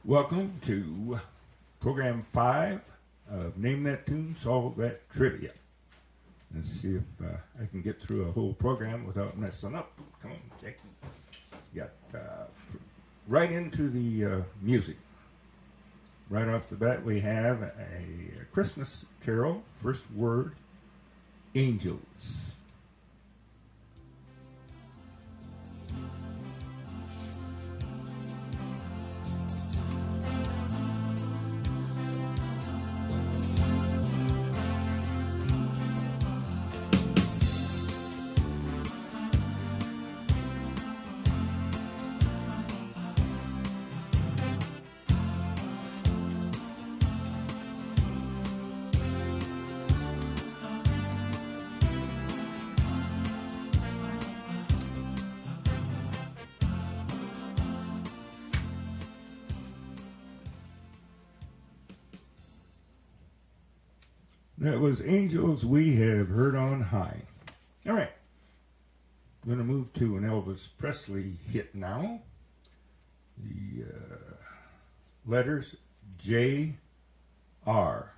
Welcome to program 5 of Name That Tune, Solve That Trivia. Let's see if I can get through a whole program without messing up. Come on, Jackie. Got right into the music. Right off the bat, we have a Christmas carol. First word, angels. That was Angels We Have Heard on High. All right. I'm going to move to an Elvis Presley hit now. The letters J-R.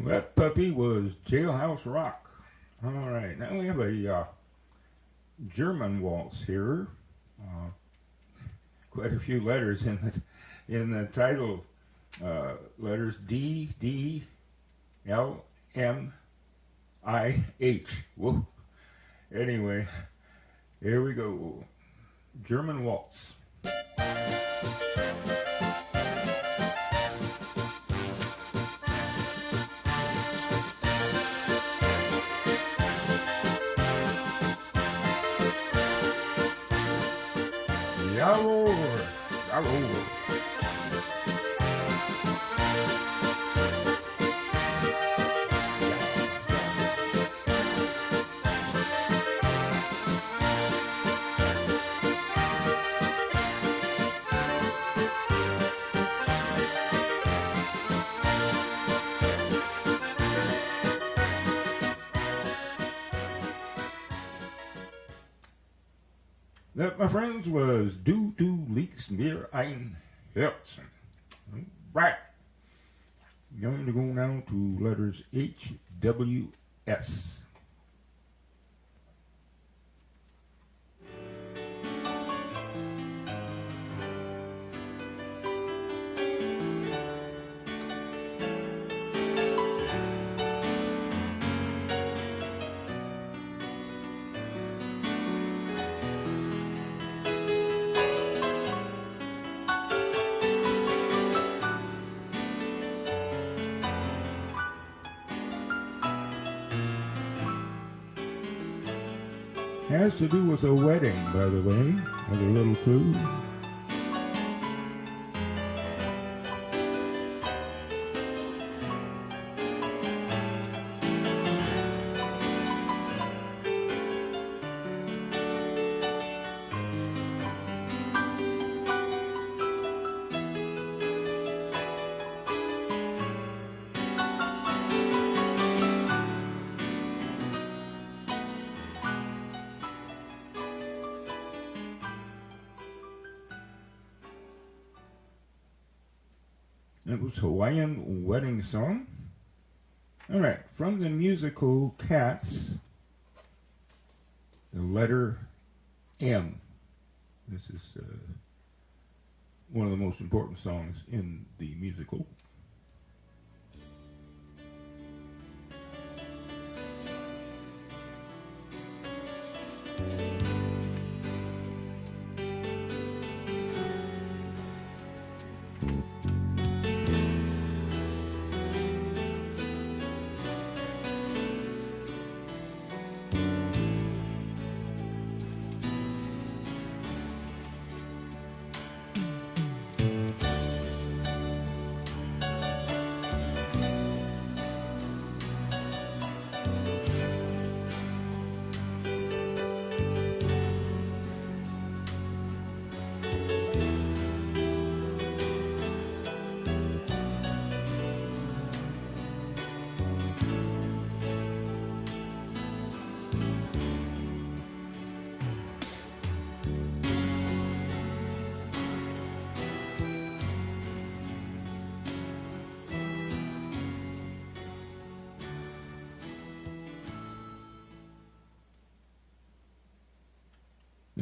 That puppy was Jailhouse Rock. All right, now we have a German waltz here. Quite a few letters in the title. Letters D, D, L, M, I, H. Whoa. Anyway, here we go. German waltz. Jawohl, jawohl. That, my friends, was Du liegst mir ein Herzen. Right. Going to go now to letters H, W, S. Has to do with a wedding, by the way, as a little clue. It was Hawaiian wedding song. All right, from the musical Cats, the letter M. This is one of the most important songs in the musical.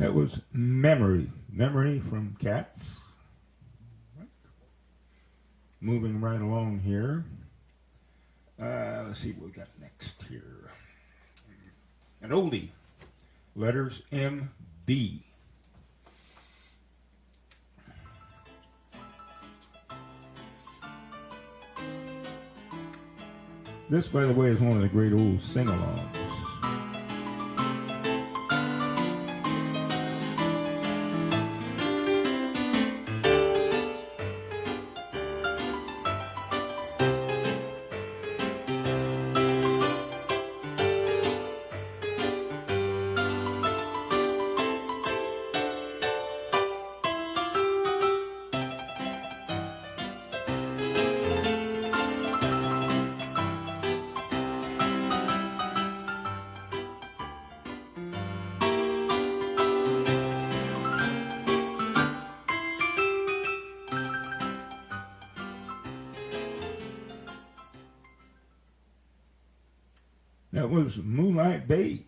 That was Memory. Memory from Cats. Moving right along here. Let's see what we got next here. An oldie. Letters M-B. This, by the way, is one of the great old sing-alongs. That was Moonlight Bay.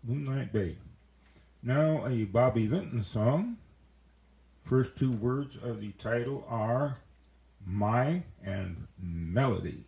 Moonlight Bay. Now a Bobby Vinton song. First two words of the title are My and Melody.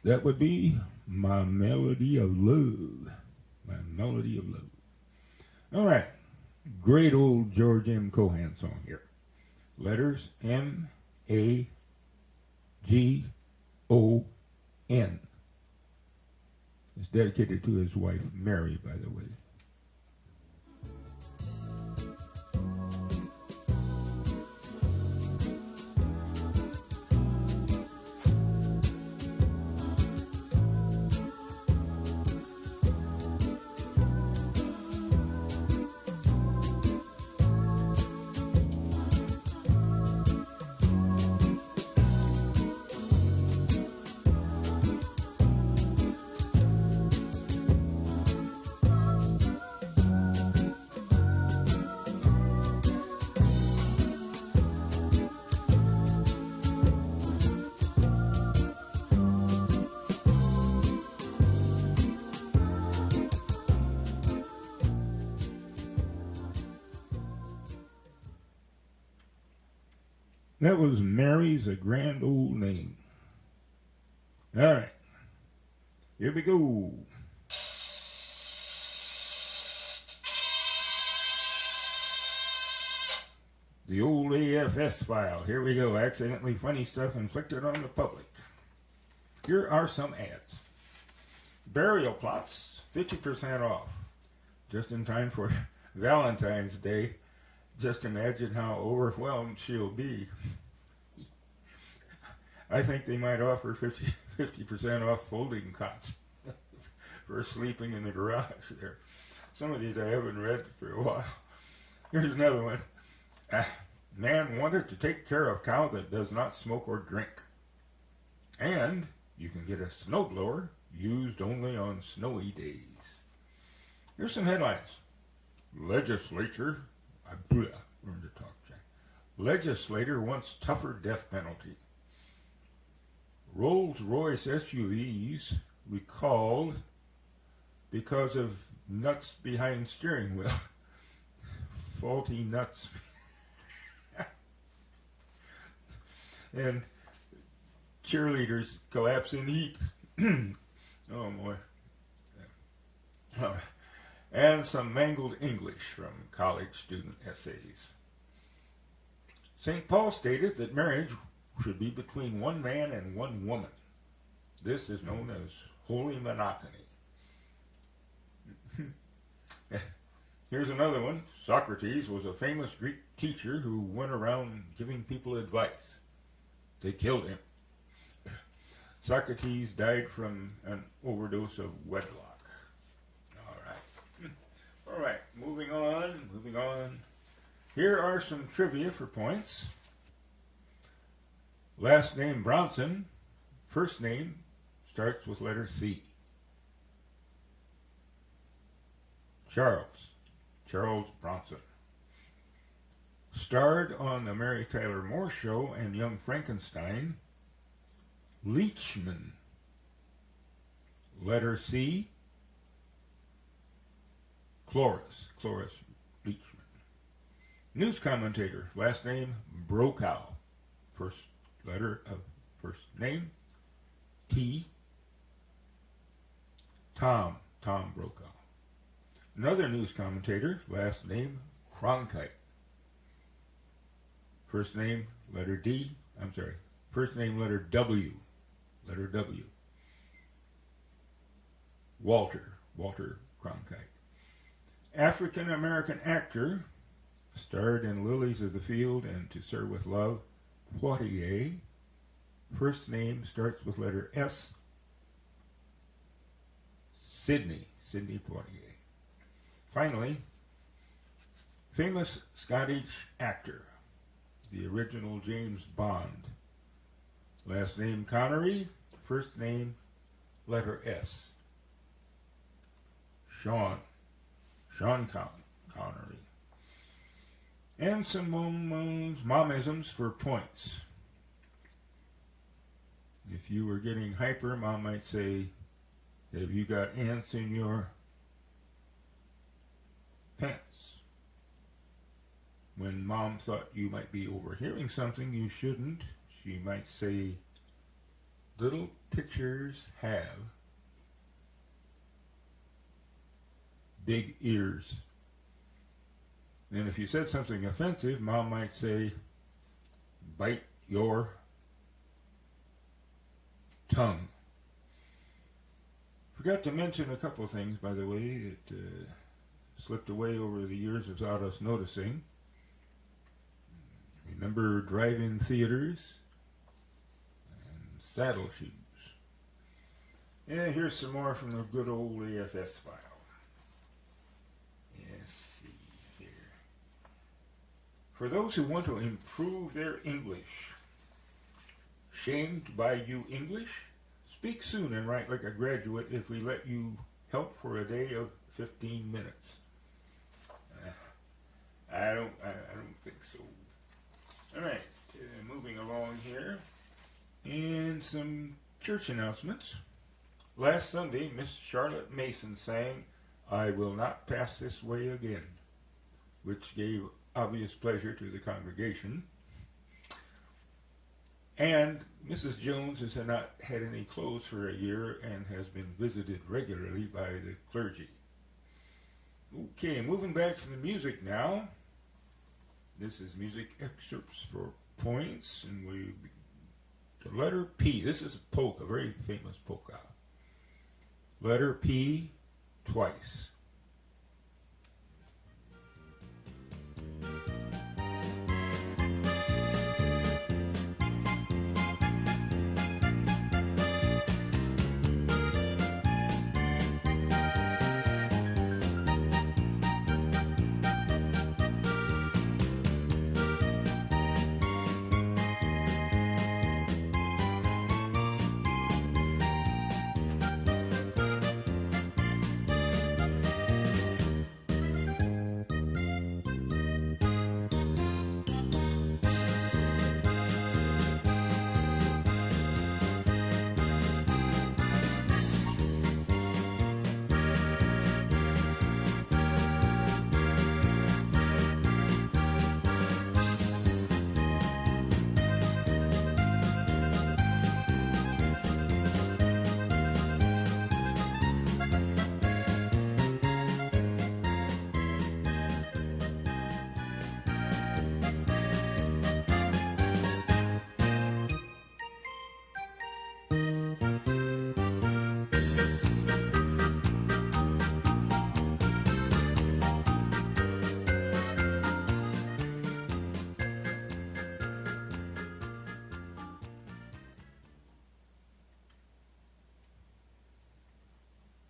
That would be My Melody of Love. My Melody of Love. All right. Great old George M. Cohan song here. Letters M-A-G-O-N. It's dedicated to his wife, Mary, by the way. That was Mary's a Grand Old Name. All right. Here we go. The old AFS file. Here we go. Accidentally funny stuff inflicted on the public. Here are some ads. Burial plots, 50% off. Just in time for Valentine's Day. Just imagine how overwhelmed she'll be. I think they might offer 50% off folding cots for sleeping in the garage there. Some of these I haven't read for a while. Here's another one. Man wanted to take care of cow that does not smoke or drink. And you can get a snowblower used only on snowy days. Here's some headlines. Legislature wants tougher death penalty. Rolls-Royce SUVs recalled because of nuts behind steering wheel. Faulty nuts. And cheerleaders collapse in heat. Oh boy. And some mangled English from college student essays. St. Paul stated that marriage should be between one man and one woman. This is known as holy monogamy. Here's another one. Socrates was a famous Greek teacher who went around giving people advice. They killed him. Socrates died from an overdose of wedlock. All right, moving on. Here are some trivia for points. Last name Bronson, first name starts with letter C. Charles Bronson. Starred on the Mary Tyler Moore Show and Young Frankenstein, Leachman. Letter C. Cloris Leachman. News commentator, last name Brokaw. First letter of first name, T. Tom Brokaw. Another news commentator, last name Cronkite. First name, letter D. First name, letter W. Letter W. Walter Cronkite. African American actor, starred in Lilies of the Field and To Sir with Love, Poitier. First name starts with letter S. Sidney Poitier. Finally, famous Scottish actor, the original James Bond. Last name Connery, first name letter S. Sean Connery. And some momisms for points. If you were getting hyper, Mom might say, have you got ants in your pants? When Mom thought you might be overhearing something you shouldn't, she might say, little pictures have big ears. And if you said something offensive, Mom might say, bite your tongue. Forgot to mention a couple of things, by the way, that slipped away over the years without us noticing. Remember drive-in theaters and saddle shoes. And here's some more from the good old AFS file. Let's see here. For those who want to improve their English, shamed by you English? Speak soon and write like a graduate if we let you help for a day of 15 minutes. I don't think so. All right, moving along here. And some church announcements. Last Sunday, Miss Charlotte Mason sang, I Will Not Pass This Way Again, which gave obvious pleasure to the congregation. And Mrs. Jones has not had any clothes for a year and has been visited regularly by the clergy. Okay, moving back to the music now. This is music excerpts for points, and the letter P. This is a polka, a very famous polka. Letter P twice.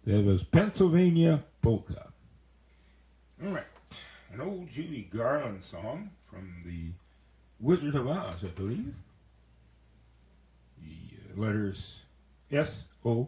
That was Pennsylvania Polka. All right. An old Judy Garland song from the Wizard of Oz, I believe. The letters S-O-T-R.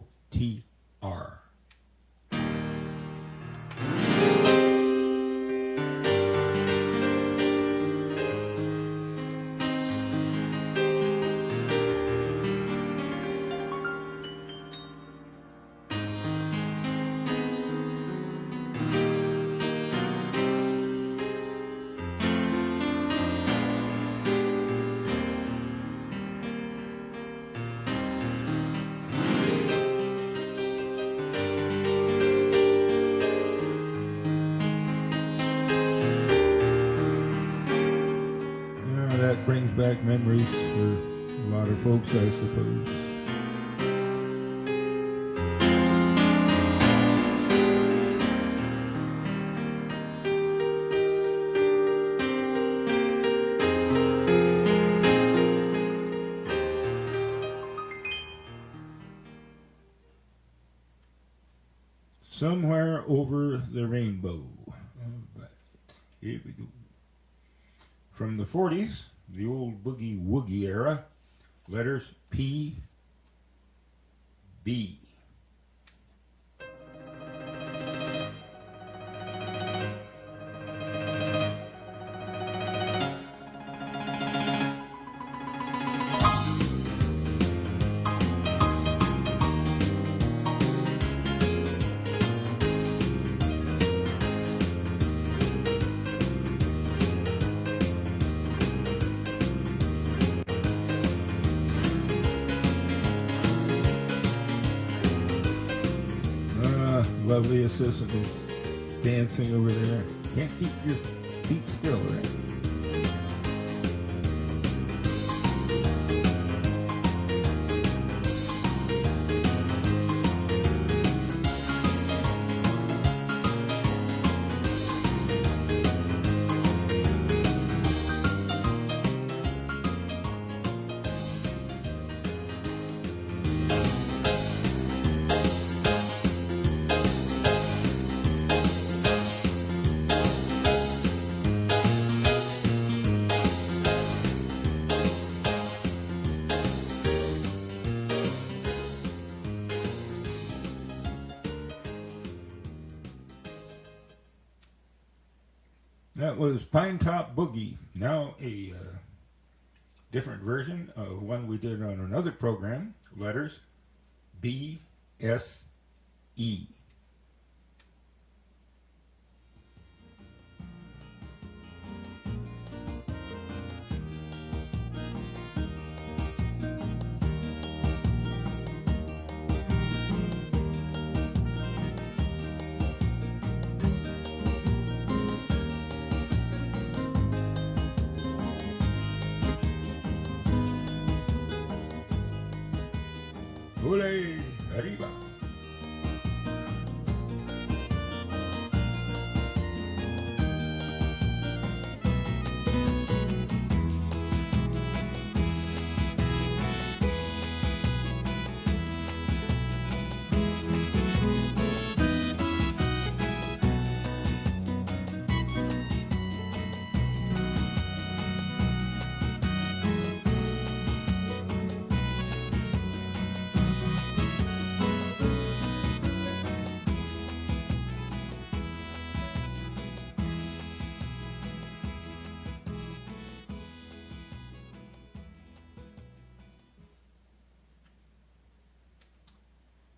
That brings back memories for a lot of folks, I suppose. Somewhere over the rainbow. All right, here we go. From the 40s, the old boogie woogie era, letters P, B. Lovely assistant is dancing over there. Can't keep your feet still, right? That was Pine Top Boogie, now a different version of one we did on another program, letters B, S, E. Ole, arriba.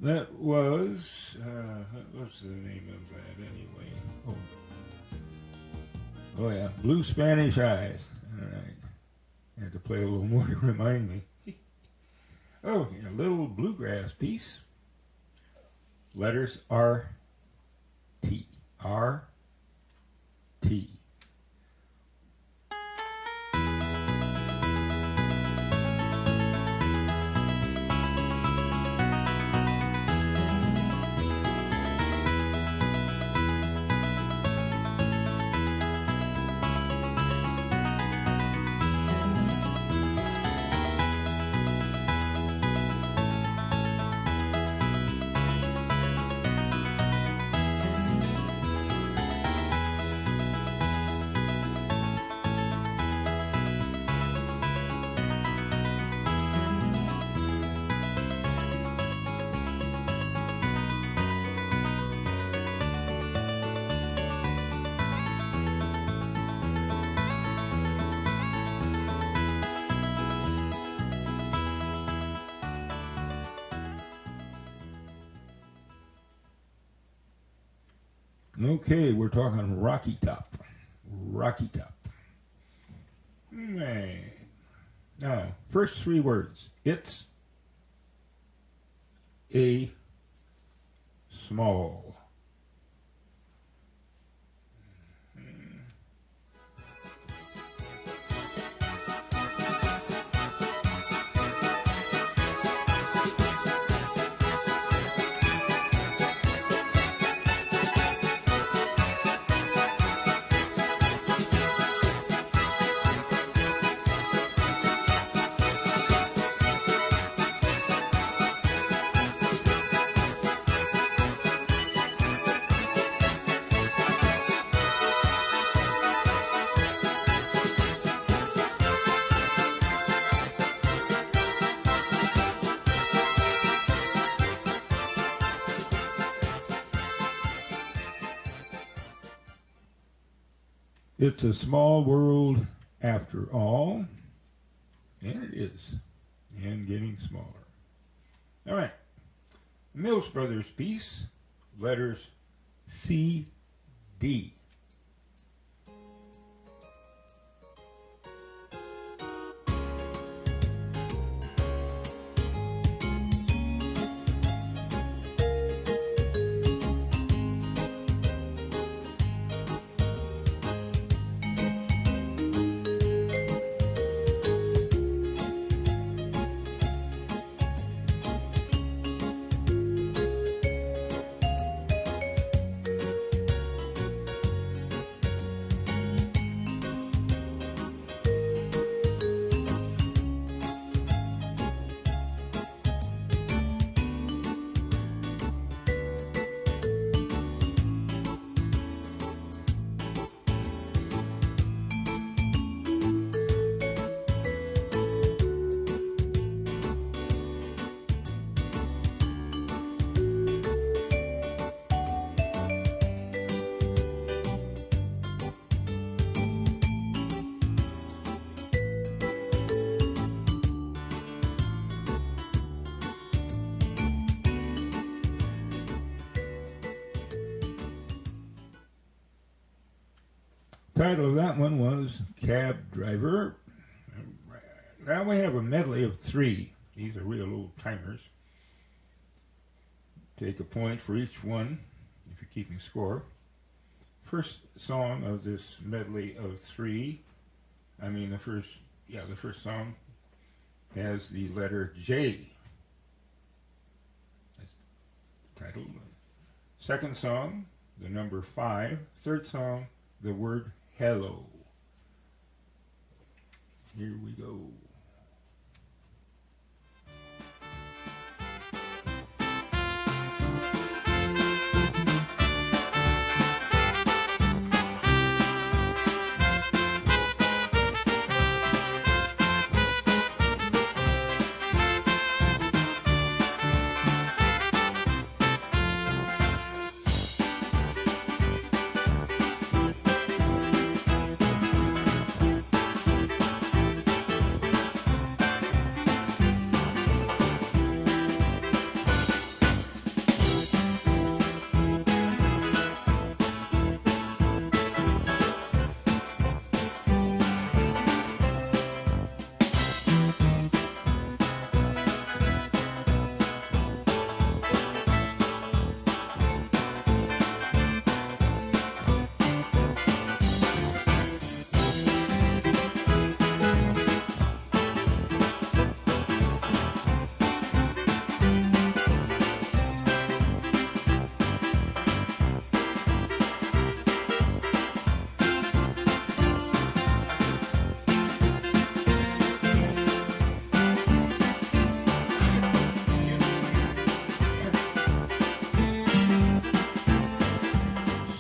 That was, what's the name of that anyway? Oh yeah, Blue Spanish Eyes. All right. I had to play a little more to remind me. Oh, a little bluegrass piece. Letters R, T. R, T. Okay, we're talking Rocky Top. Rocky Top. Man. Now, first three words. It's a small. It's a small world after all, and it is, and getting smaller. All right, Mills Brothers piece, letters C, D. Title of that one was Cab Driver. Now we have a medley of three. These are real old timers. Take a point for each one if you're keeping score. First song of this medley of three, the first song has the letter J. That's the title. Second song, the number 5. Third song, the word hello. Here we go.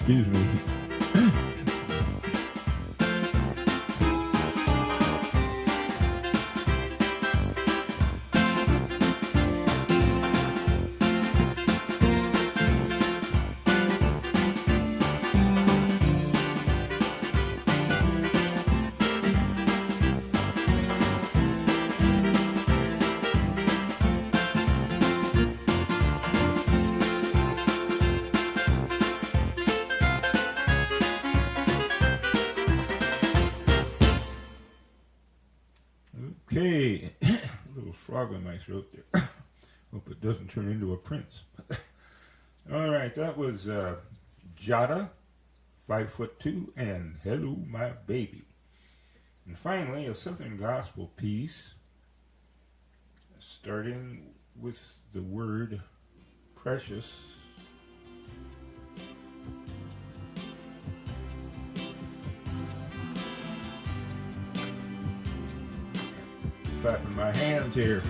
Excuse me. Okay, a little frog in my throat there. Hope it doesn't turn into a prince. All right, that was Jada, 5'2", and Hello My Baby. And finally, a Southern Gospel piece, starting with the word precious. Clapping my hands here.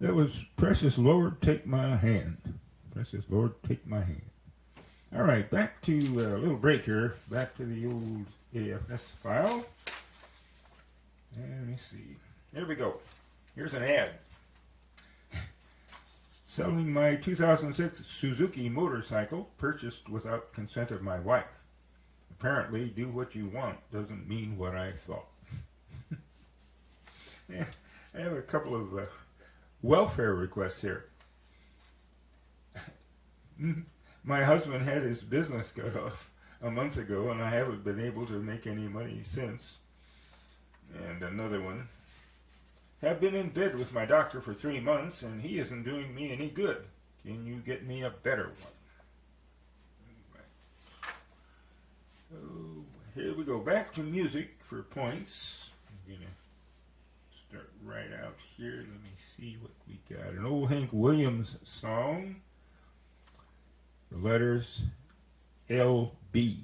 That was Precious Lord, Take My Hand. Precious Lord, Take My Hand. All right, back to a little break here. Back to the old AFS file. And let me see. There we go. Here's an ad. Selling my 2006 Suzuki motorcycle, purchased without consent of my wife. Apparently, do what you want doesn't mean what I thought. Yeah, I have a couple of welfare requests here. My husband had his business cut off a month ago, and I haven't been able to make any money since. And another one. Have been in bed with my doctor for 3 months, and he isn't doing me any good. Can you get me a better one? So, here we go. Back to music for points. I'm going to start right out here. Let me see what we got. An old Hank Williams song. The letters LB.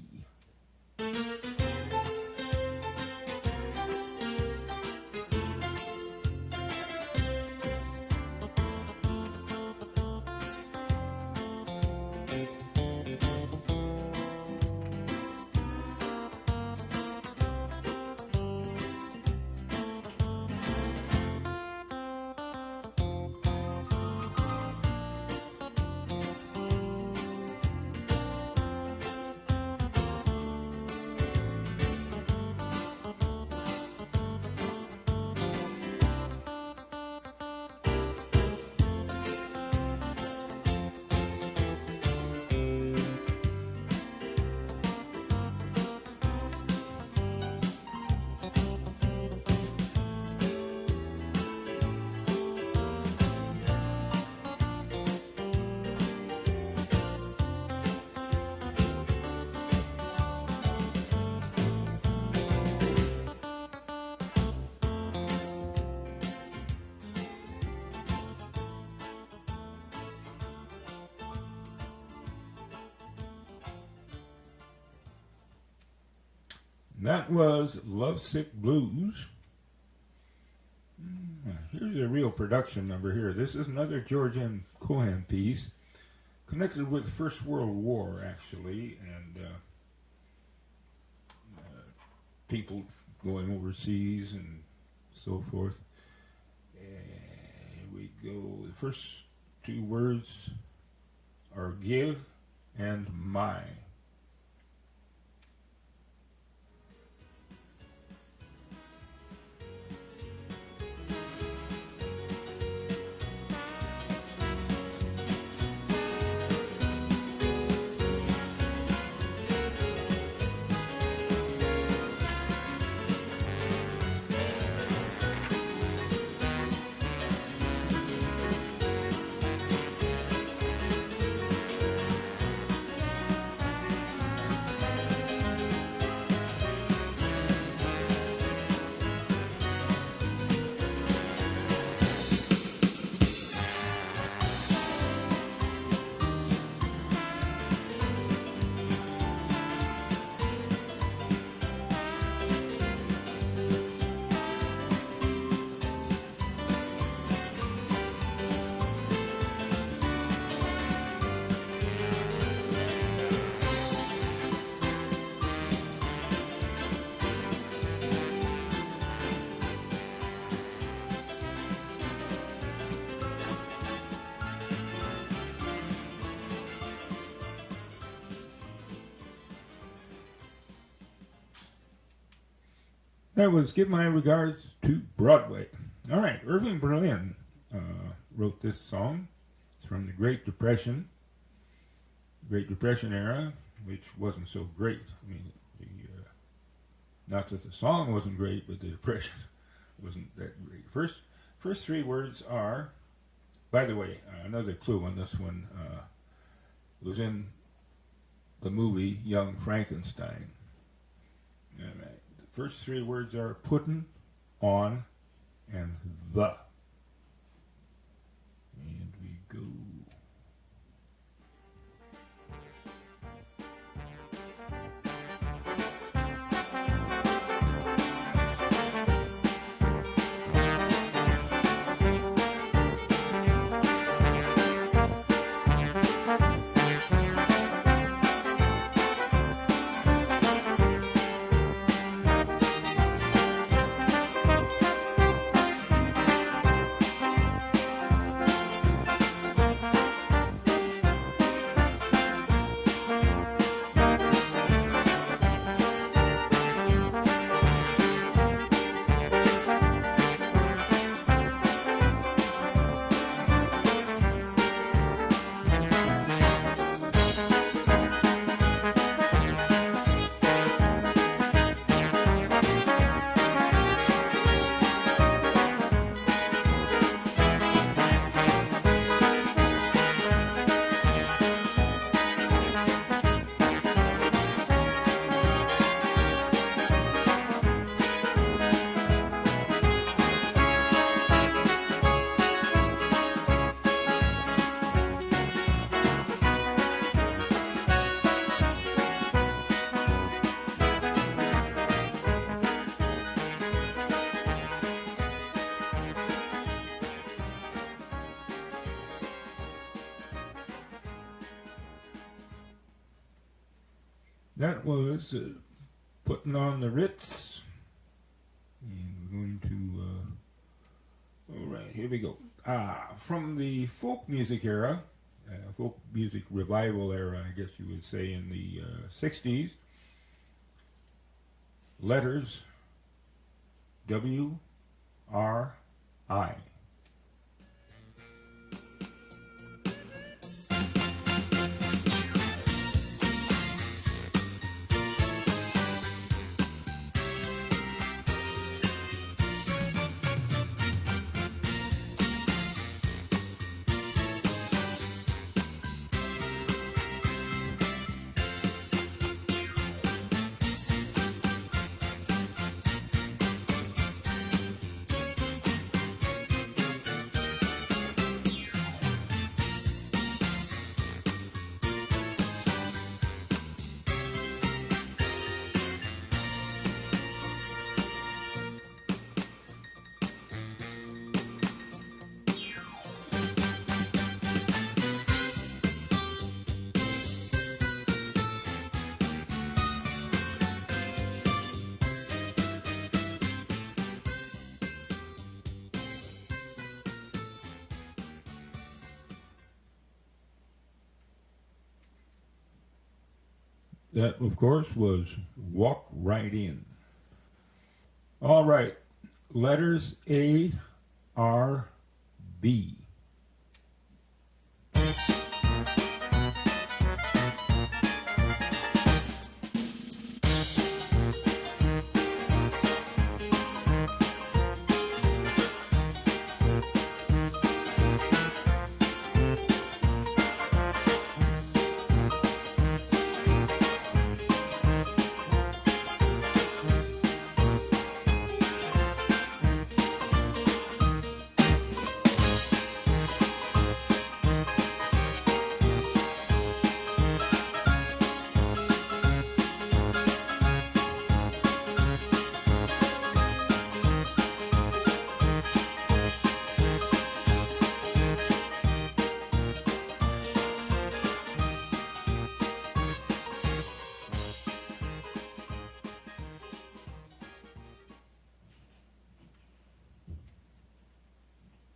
That was Lovesick Blues. Here's a real production number here. This is another George M. Cohan piece, connected with the First World War, actually, and people going overseas and so forth. Here we go. The first two words are give and my. That was Give My Regards to Broadway. All right, Irving Berlin wrote this song. It's from the Great Depression era, which wasn't so great. I mean, not that the song wasn't great, but the Depression wasn't that great. First three words are, by the way, another clue on this one, was in the movie Young Frankenstein. All right. The first three words are puttin', on, and the. And we go. That was Putting on the Ritz. And we're going to, all right, here we go. From the folk music era, folk music revival era, I guess you would say, in the 60s, letters W-R-I. That, of course, was Walk Right In. All right, letters A, R, B.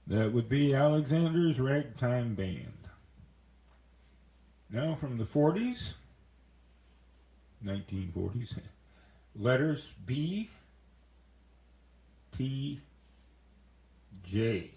That would be Alexander's Ragtime Band. Now from the 40s, 1940s, letters B, T J.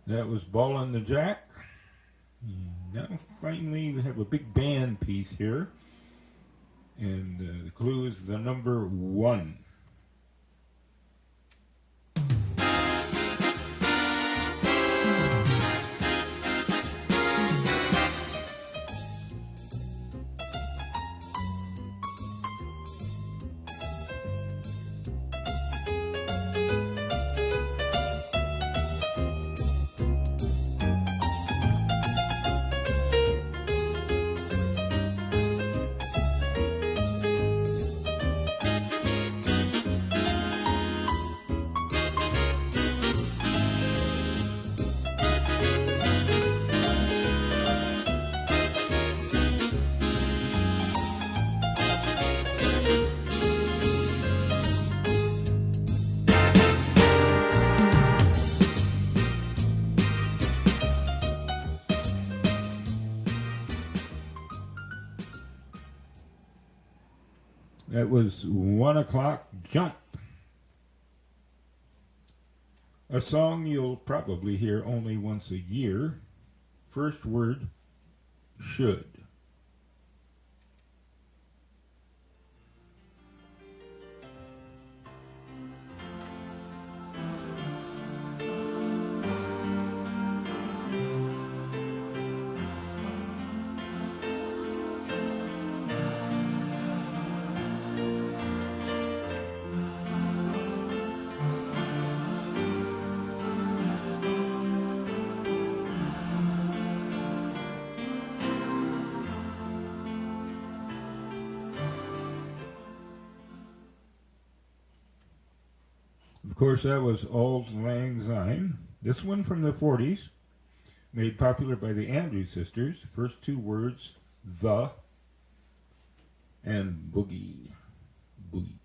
That was Ballin' the Jack. Now finally we have a big band piece here. And the clue is the number 1. That was 1 o'clock Jump. A song you'll probably hear only once a year. First word, should. Of course, that was Auld Lang Syne. This one from the 40s, made popular by the Andrews Sisters. First 2 words, the and boogie. Boogie.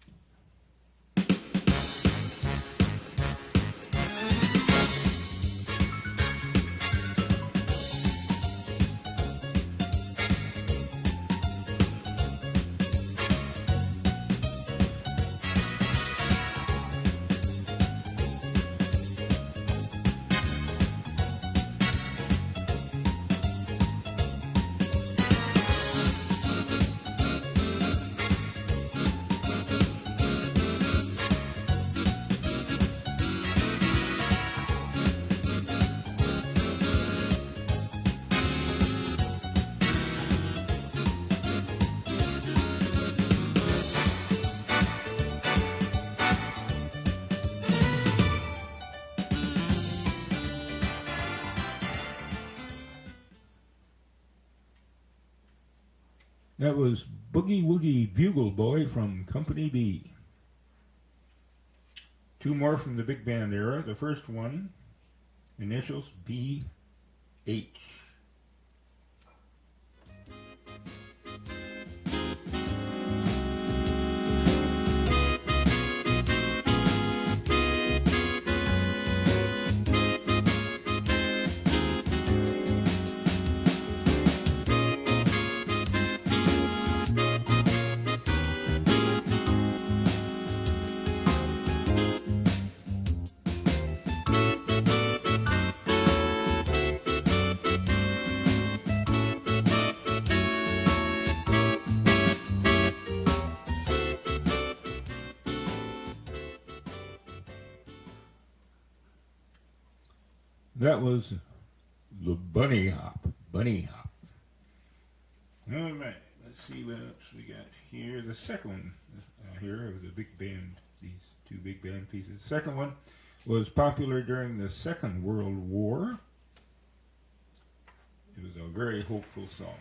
That was Boogie Woogie Bugle Boy from Company B. 2 more from the big band era. The first one, initials B-H. That was the bunny hop. Bunny hop. All right. Let's see what else we got here. The second one here of the big band, these two big band pieces. The second one was popular during the Second World War. It was a very hopeful song.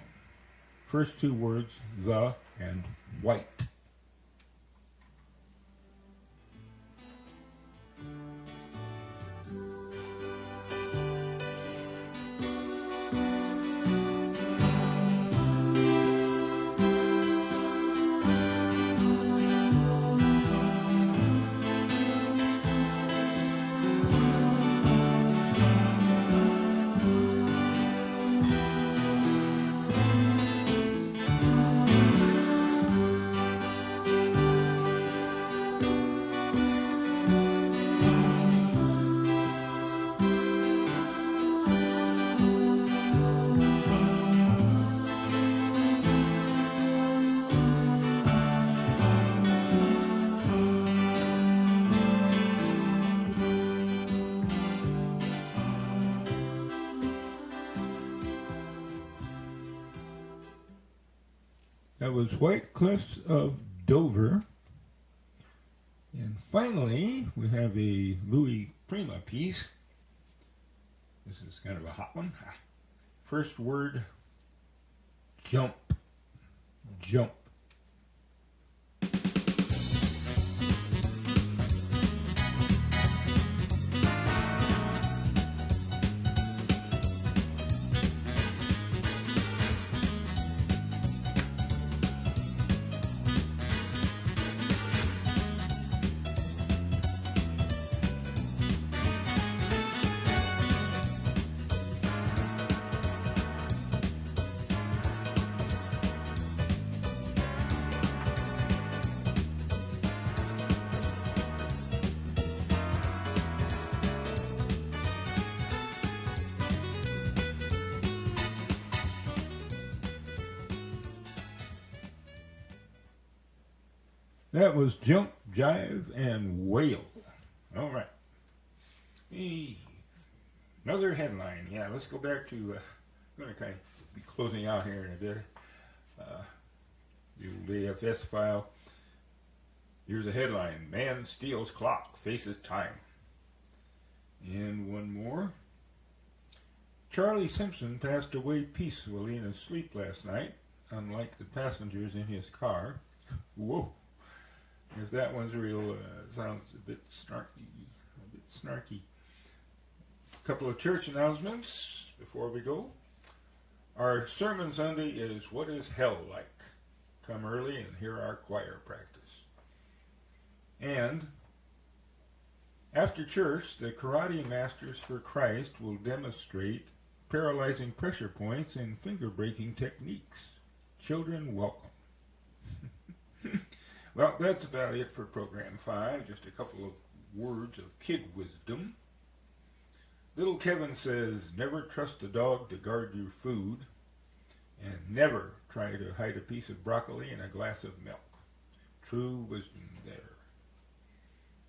First two words, the and white. That was White Cliffs of Dover. And finally, we have a Louis Prima piece. This is kind of a hot one. First word, jump. Jump. That was Jump, Jive, and Wail. All right. Hey, another headline. Yeah, let's go back to, I'm going to kind of be closing out here in a bit. The old AFS file. Here's a headline. Man steals clock, faces time. And one more. Charlie Simpson passed away peacefully in his sleep last night, unlike the passengers in his car. Whoa. If that one's real, sounds a bit snarky. A couple of church announcements before we go. Our sermon Sunday is What is Hell Like? Come early and hear our choir practice. And after church, the Karate Masters for Christ will demonstrate paralyzing pressure points and finger-breaking techniques. Children, welcome. Well, that's about it for Program 5. Just a couple of words of kid wisdom. Little Kevin says, never trust a dog to guard your food, and never try to hide a piece of broccoli in a glass of milk. True wisdom there.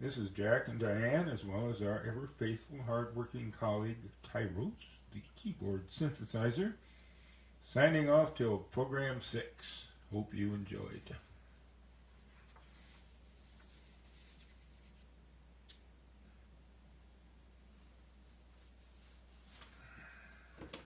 This is Jack and Diane, as well as our ever-faithful, hard-working colleague, Tyros, the keyboard synthesizer, signing off till Program 6. Hope you enjoyed.